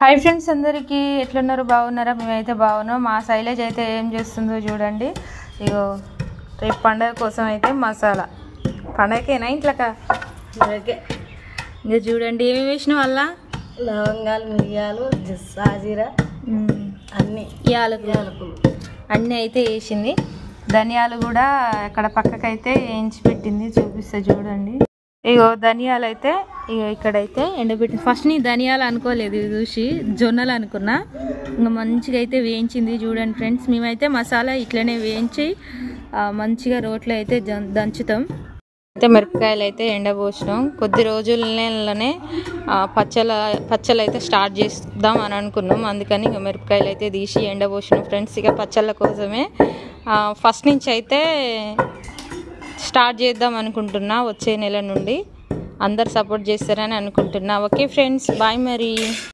Hi friends, అందరికీ ఎట్లున్నారు? బాగున్నారా? మేమైతే బాగున్నాం. మా శైలజ్ అయితే ఏం చేస్తుందో చూడండి. ఇగో రేపు పండగ కోసం అయితే మసాలా, పండగకేనా ఇంట్లోకా? ఇంకా చూడండి ఏమేమి వేసిన వల్ల లవంగాలు, మిరియాలు, సాజీరా అన్నీ యాలకులు అన్నీ అయితే వేసింది. ధనియాలు కూడా అక్కడ పక్కకైతే వేయించి పెట్టింది, చూపిస్తా చూడండి. ఇగో ధనియాలు అయితే ఇగో ఇక్కడైతే ఎండబెట్టింది. ఫస్ట్ నీ ధనియాలు అనుకోలేదు, చూసి జొన్నలు అనుకున్నా. ఇంకా మంచిగా అయితే వేయించింది చూడండి ఫ్రెండ్స్. మేమైతే మసాలా ఇట్లనే వేయించి మంచిగా రోట్లో అయితే దంచుతాం. అయితే మిరపకాయలు అయితే ఎండబోసినాం. కొద్ది రోజులనే పచ్చళ్ళు అయితే స్టార్ట్ చేద్దాం అని అనుకున్నాం. అందుకని ఇక మిరపకాయలు అయితే తీసి ఎండబోసినాం ఫ్రెండ్స్. ఇక పచ్చళ్ళ కోసమే ఫస్ట్ నుంచి అయితే స్టార్ట్ చేద్దాం అనుకుంటున్నా. వచ్చే నెల నుండి అందరు సపోర్ట్ చేస్తారని అనుకుంటున్నా. ఓకే ఫ్రెండ్స్, బాయ్ మరి.